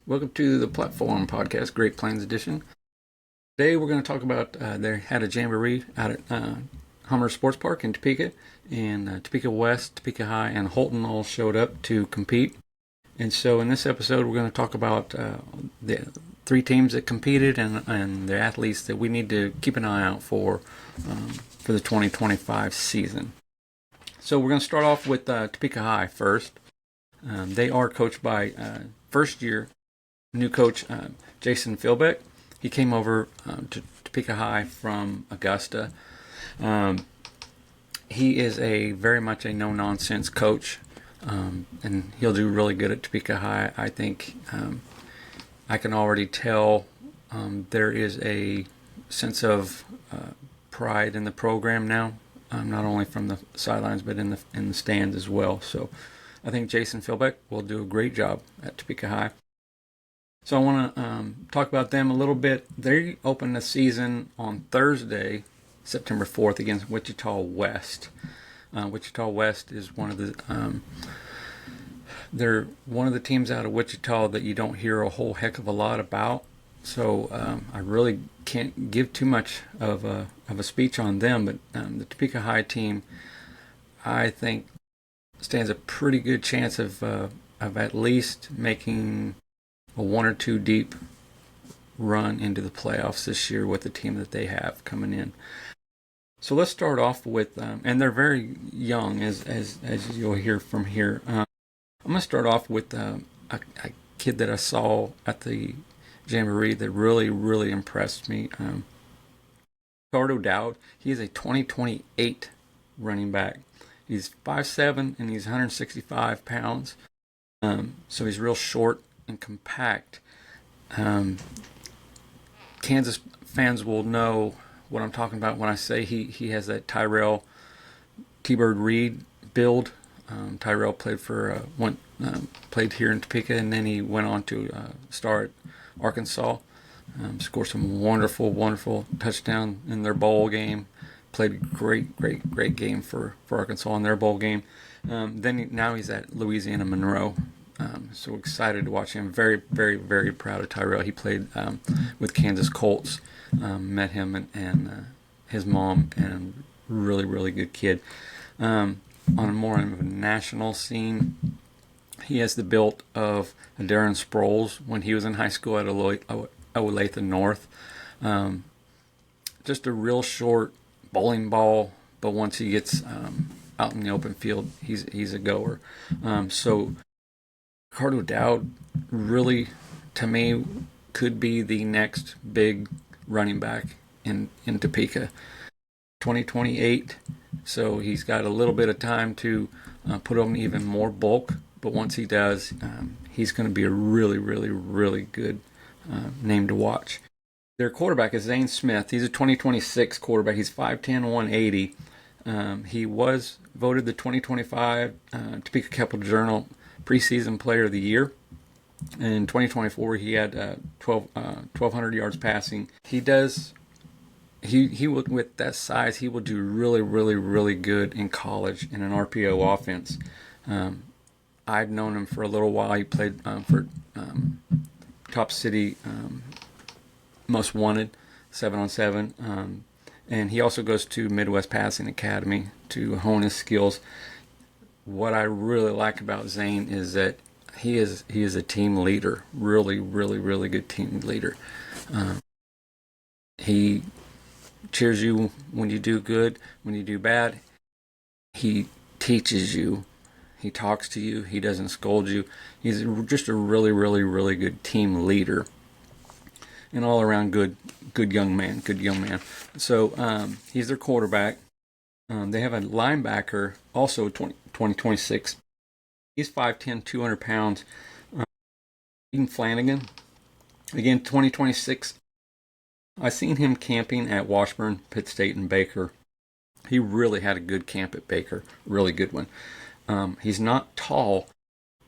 Welcome to the Platform Podcast, Great Plains Edition. Today we're going to talk about they had a Jamboree out at Hummer Sports Park in Topeka, and Topeka West, Topeka High, and Holton all showed up to compete. And so in this episode we're going to talk about the three teams that competed and the athletes that we need to keep an eye out for the 2025 season. So we're going to start off with Topeka High first. They are coached by first year new coach Jason Philbeck. He came over to Topeka High from Augusta. He is very much a no-nonsense coach, and he'll do really good at Topeka High. I think I can already tell there is a sense of pride in the program now, not only from the sidelines but in the stands as well. So I think Jason Philbeck will do a great job at Topeka High. So I want to talk about them a little bit. They opened the season on Thursday, September 4th, against Wichita West. Wichita West is they're one of the teams out of Wichita that you don't hear a whole heck of a lot about. So I really can't give too much of a speech on them. But the Topeka High team, I think, stands a pretty good chance of at least making a one or two deep run into the playoffs this year with the team that they have coming in. So let's start off with, and they're very young, as you'll hear from here. I'm going to start off with a kid that I saw at the Jamboree that really impressed me. Ricardo Dowd. He is a 2028 running back. He's 5'7" and he's 165 pounds. So he's real short and compact. Kansas fans will know what I'm talking about when I say he has that Tyrell T-Bird Reed build. Tyrell played played here in Topeka, and then he went on to start at Arkansas. Scored some wonderful touchdown in their bowl game. Played a great game for Arkansas in their bowl game. Now he's at Louisiana Monroe. So excited to watch him. Very proud of Tyrell. He played with Kansas Colts. Met him and his mom, and really good kid. On a more of a national scene, he has the build of Darren Sproles when he was in high school at Olathe North. Just a real short bowling ball, but once he gets out in the open field, he's a goer. So Ricardo Dowd really, to me, could be the next big running back in Topeka. 2028, so he's got a little bit of time to put on even more bulk, but once he does, he's going to be a really good name to watch. Their quarterback is Zane Smith. He's a 2026 quarterback. He's 5'10", 180. He was voted the 2025 Topeka Capital Journal preseason player of the year. In 2024, he had 1,200 yards passing. He will, with that size, he will do really good in college in an RPO offense. I've known him for a little while. He played for Top City Most Wanted 7-on-7, and he also goes to Midwest Passing Academy to hone his skills. What I really like about Zane is that he is a team leader, really good team leader. He cheers you when you do good, when you do bad. He teaches you. He talks to you. He doesn't scold you. He's just a really good team leader, and all around good young man. So he's their quarterback. They have a linebacker, also 2026. He's 5'10", 200 pounds. Eden Flanagan, again, 2026. I seen him camping at Washburn, Pitt State, and Baker. He really had a good camp at Baker, really good one. He's not tall,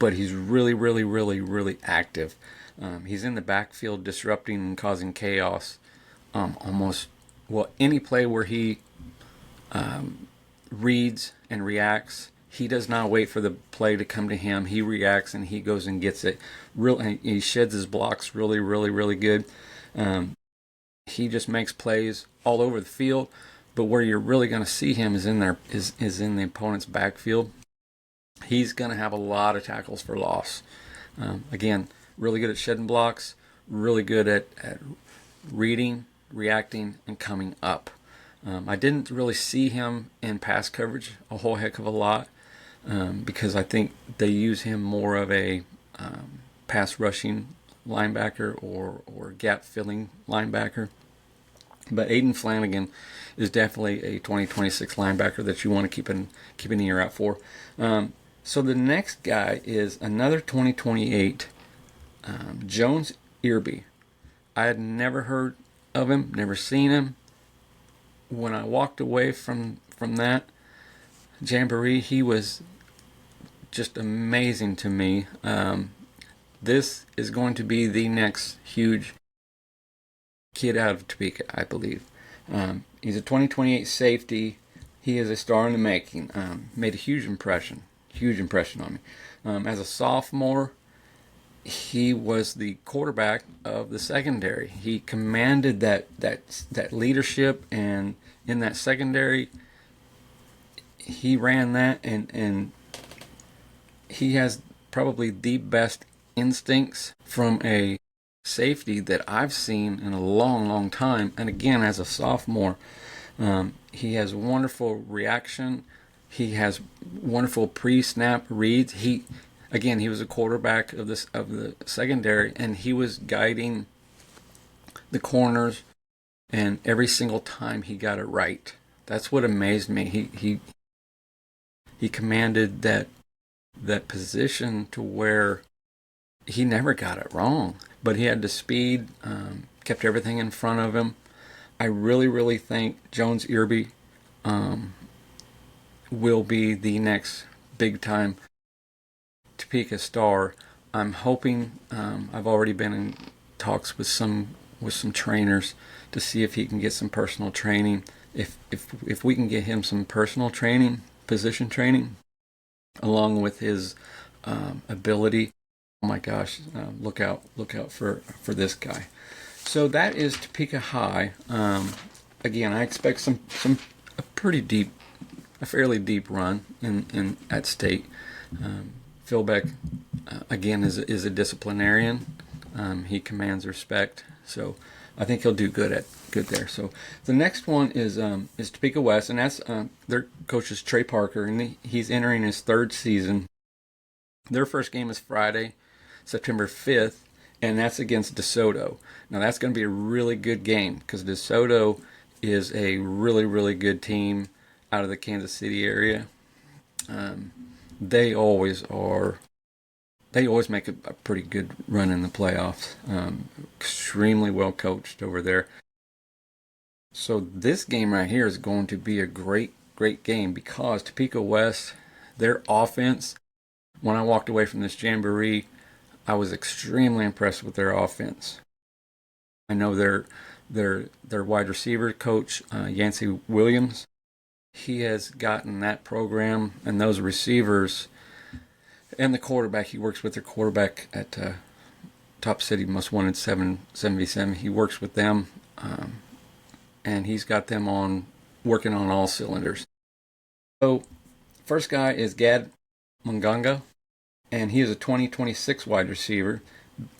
but he's really active. He's in the backfield disrupting and causing chaos. Any play where he reads and reacts He does not wait for the play to come to him. He reacts and he goes and gets it. He sheds his blocks really, really, really good. He just makes plays all over the field. But where you're really going to see him is in the opponent's backfield. He's going to have a lot of tackles for loss. Again, really good at shedding blocks, really good at reading, reacting, and coming up. I didn't really see him in pass coverage a whole heck of a lot because I think they use him more of a pass rushing linebacker or gap filling linebacker. But Aiden Flanagan is definitely a 2026 linebacker that you want to keep an ear out for. So the next guy is another 2028 Jones Irby. I had never heard of him, never seen him. When I walked away from that Jamboree, he was just amazing to me. This is going to be the next huge kid out of Topeka, I believe. He's a 2028 safety. He is a star in the making. Made a huge impression on me. As a sophomore, he was the quarterback of the secondary. He commanded that leadership, and in that secondary, he ran that, and he has probably the best instincts from a safety that I've seen in a long, long time. And again, as a sophomore, he has wonderful reaction. He has wonderful pre-snap reads. He was a quarterback of the secondary, and he was guiding the corners, and every single time he got it right. That's what amazed me. He commanded that position to where he never got it wrong, but he had the speed, kept everything in front of him. I really, really think Jones Irby will be the next big time Topeka star. I'm hoping. I've already been in talks with some trainers to see if he can get some personal training. If we can get him some personal training, position training, along with his ability, oh my gosh, look out for this guy. So that is Topeka High. Again, I expect a fairly deep run in at state. Phil Beck, again, is a disciplinarian. He commands respect, so I think he'll do good there. So the next one is Topeka West, and that's their coach is Trey Parker, and he's entering his third season. Their first game is Friday, September 5th, and that's against DeSoto. Now that's going to be a really good game because DeSoto is a really, really good team out of the Kansas City area. They always make a pretty good run in the playoffs. Extremely well coached over there. So this game right here is going to be a great, great game because Topeka West, their offense, when I walked away from this Jamboree, I was extremely impressed with their offense. I know their wide receiver coach, Yancey Williams, he has gotten that program and those receivers and the quarterback. He works with their quarterback at Top City Most Wanted 777. He works with them, and he's got them working on all cylinders. So first guy is Gad Munganga, and he is a 2026 wide receiver.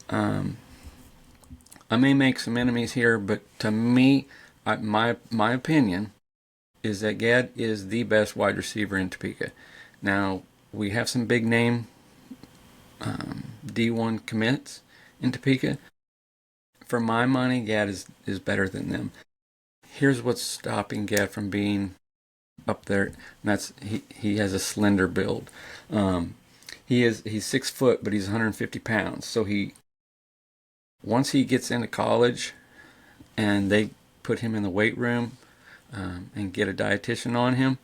I may make some enemies here, but to me, my opinion is that Gad is the best wide receiver in Topeka. Now, we have some big name D1 commits in Topeka. For my money, Gad is better than them. Here's what's stopping Gad from being up there, and that's he has a slender build. He's 6 foot, but he's 150 pounds. So once he gets into college, and they put him in the weight room and get a dietitian on him,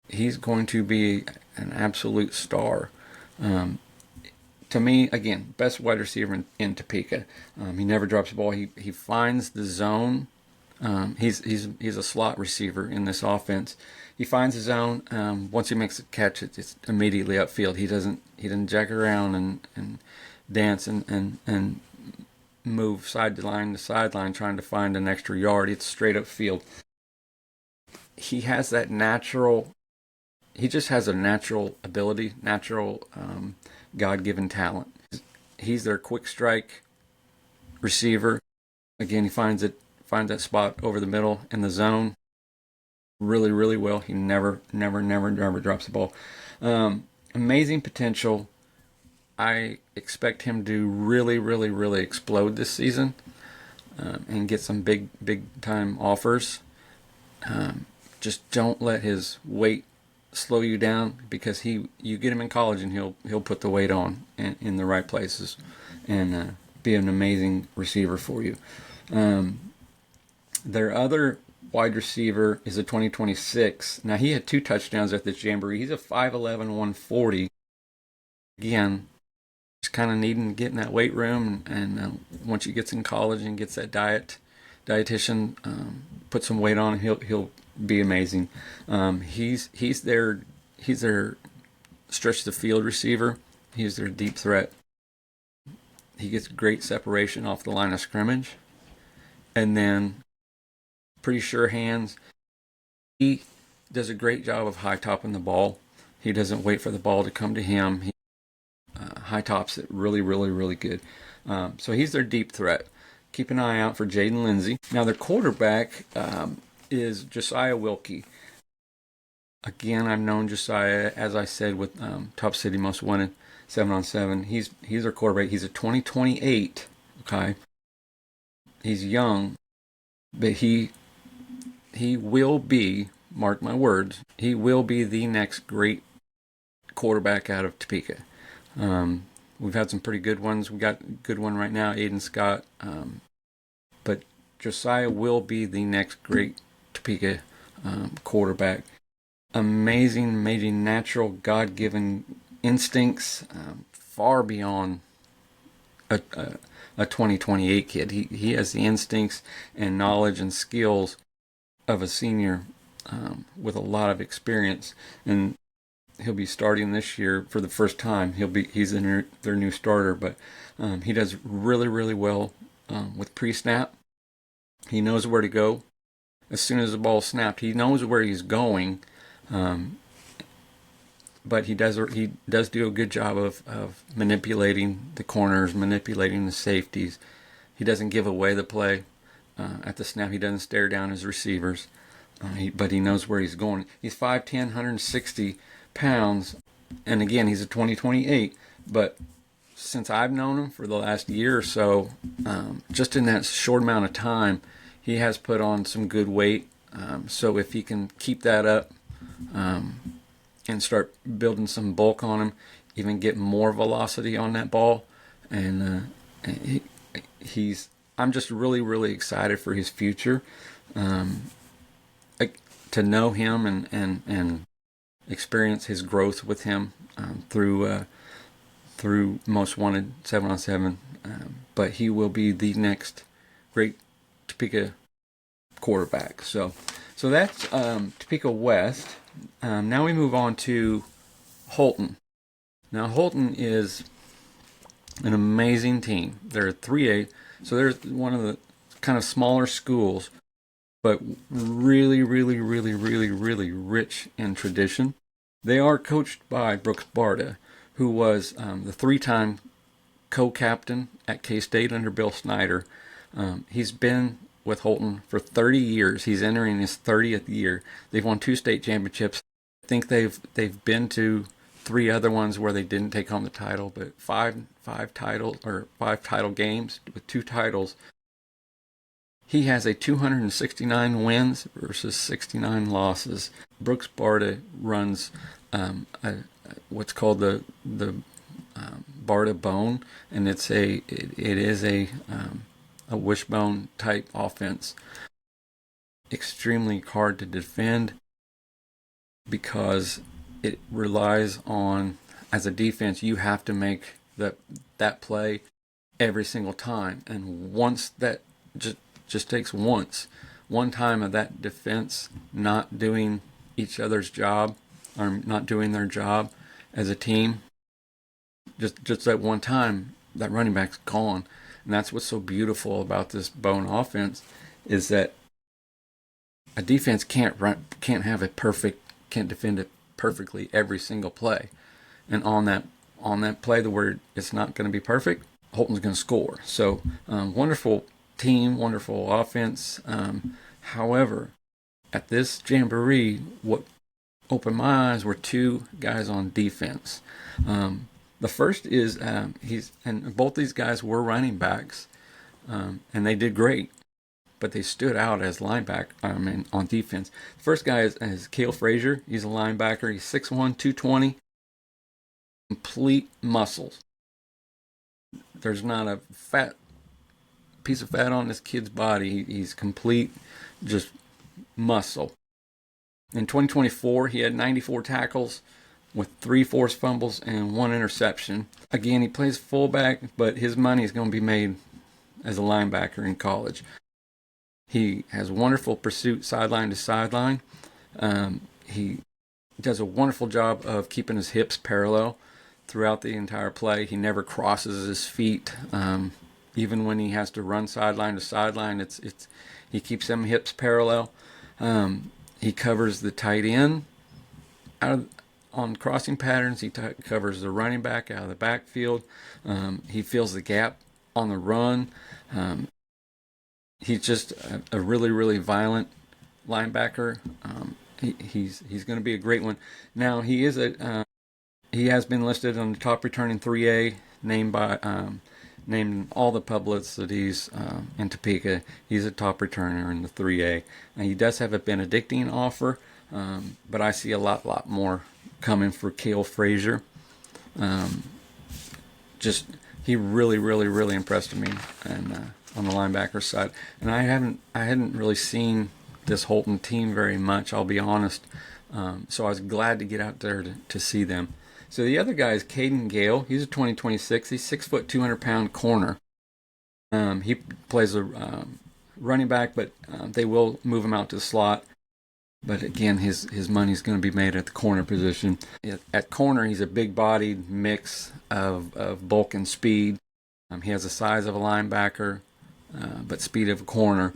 he's going to be an absolute star. To me, again, best wide receiver in Topeka. He never drops the ball. He finds the zone He's a slot receiver in this offense. He finds his own. Once he makes a catch, it's immediately upfield. He doesn't jack around and dance and move sideline to sideline trying to find an extra yard. It's straight up field. He has that natural. He just has a natural ability, natural God-given talent. He's their quick strike receiver. Again, he finds that spot over the middle in the zone really, really well. He never drops the ball. Amazing potential. I expect him to really, really, really explode this season and get some big time offers. Just don't let his weight slow you down, because you get him in college and he'll put the weight on in the right places and be an amazing receiver for you. Their other wide receiver is a 2026. Now, he had 2 touchdowns at this Jamboree. He's a 5'11", 140. Again, just kind of needing to get in that weight room, and once he gets in college and gets that dietitian, put some weight on, he'll be amazing. He's their stretch the field receiver. He's their deep threat. He gets great separation off the line of scrimmage, and then pretty sure hands. He does a great job of high topping the ball. He doesn't wait for the ball to come to him. He high tops it really, really, really good. So he's their deep threat. Keep an eye out for Jaden Lindsay. Now, their quarterback is Josiah Wilkie. Again, I've known Josiah, as I said, with Top City Most Wanted, 7-on-7. He's their quarterback. He's a 2028. Okay, he's young, but he will be, mark my words, he will be the next great quarterback out of Topeka. We've had some pretty good ones. We got a good one right now, Aiden Scott. But Josiah will be the next great Topeka quarterback. Amazing natural God-given instincts, far beyond a 2028 kid. He has the instincts and knowledge and skills of a senior with a lot of experience, and he'll be starting this year for the first time. He's their new starter, but he does really, really well with pre-snap. He knows where to go. As soon as the ball's snapped, he knows where he's going. But he does do a good job of manipulating the corners, manipulating the safeties. He doesn't give away the play at the snap. He doesn't stare down his receivers, but he knows where he's going. He's 5'10", 160 pounds, and again, he's a 2028. But since I've known him for the last year or so, just in that short amount of time, he has put on some good weight. So if he can keep that up and start building some bulk on him, even get more velocity on that ball, and I'm just really, really excited for his future. To know him and experience his growth with him through Most Wanted 7-on-7, but he will be the next great Topeka quarterback. So that's Topeka West. Now we move on to Holton. Now, Holton is an amazing team. They're 3A, so they're one of the kind of smaller schools, but really, really, really, really, really rich in tradition. They are coached by Brooks Barta, who was the 3-time co-captain at K-State under Bill Snyder. He's been with Holton for 30 years. He's entering his 30th year. They've won 2 state championships. I think they've been to 3 other ones where they didn't take home the title, but five title games with 2 titles. He has a 269 wins versus 69 losses. Brooks Barta runs what's called the Barta Bone, and it is a wishbone type offense. Extremely hard to defend because it relies on, as a defense, you have to make that play every single time, and once that just takes once one time of that defense not doing each other's job, or not doing their job as a team, just that one time, that running back's gone. And that's what's so beautiful about this Bone offense, is that a defense can't have it perfect, can't defend it perfectly every single play. And on that play where it's not going to be perfect, Holton's going to score. So wonderful team, wonderful offense. However, at this Jamboree, what opened my eyes were two guys on defense. The first is and both these guys were running backs, and they did great, but they stood out as linebacker. On defense. The first guy is Cale Frazier. He's a linebacker. He's 6'1", 220, complete muscles. There's not a piece of fat on this kid's body. He's complete, just muscle. In 2024, he had 94 tackles with 3 forced fumbles and 1 interception. Again, he plays fullback, but his money is going to be made as a linebacker in college. He has wonderful pursuit sideline to sideline. He does a wonderful job of keeping his hips parallel throughout the entire play. He never crosses his feet. Even when he has to run sideline to sideline, he keeps them hips parallel. He covers the tight end on crossing patterns. He covers the running back out of the backfield. He fills the gap on the run. He's just a really, really violent linebacker. He's going to be a great one. Now he has been listed on the top returning 3A, named in all the publicities in Topeka. He's a top returner in the 3A. Now he does have a Benedictine offer, but I see a lot more coming for Cale Frazier. He really impressed me, and on the linebacker side. And I hadn't really seen this Holton team very much, I'll be honest. So I was glad to get out there to see them. So the other guy is Caden Gale. He's a 2026. He's 6 foot, 200-pound corner. He plays a running back, but they will move him out to the slot. But again, his money's going to be made at the corner position. At corner, he's a big-bodied mix of bulk and speed. He has the size of a linebacker, but speed of a corner.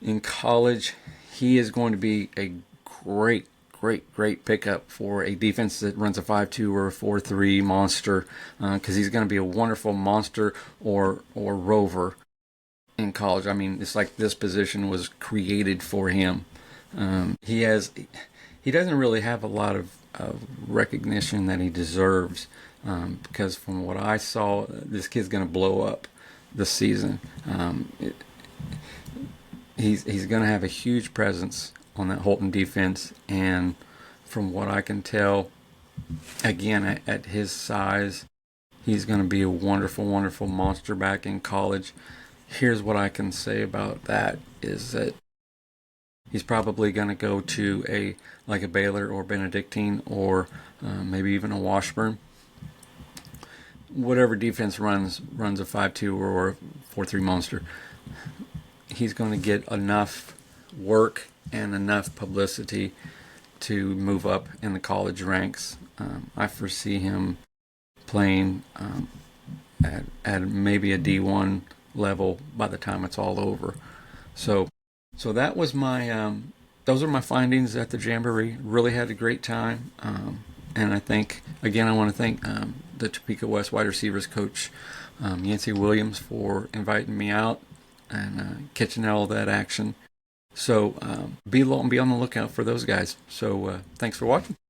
In college, he is going to be a great pickup for a defense that runs a 5-2 or a 4-3 monster, because he's going to be a wonderful monster or rover in college. I mean, it's like this position was created for him. He doesn't really have a lot of recognition that he deserves, because from what I saw, this kid's going to blow up this season. He's going to have a huge presence on that Holton defense, and from what I can tell, again, at his size, he's going to be a wonderful monster back in college. Here's what I can say about that, is that he's probably going to go to a Baylor or Benedictine, or maybe even a Washburn. Whatever defense runs a 5-2 or a 4-3 monster, he's going to get enough work and enough publicity to move up in the college ranks. I foresee him playing at maybe a D1 level by the time it's all over. So that was those are my findings at the Jamboree. Really had a great time. And I want to thank the Topeka West wide receivers coach, Yancey Williams, for inviting me out and catching all that action. So be on the lookout for those guys. So thanks for watching.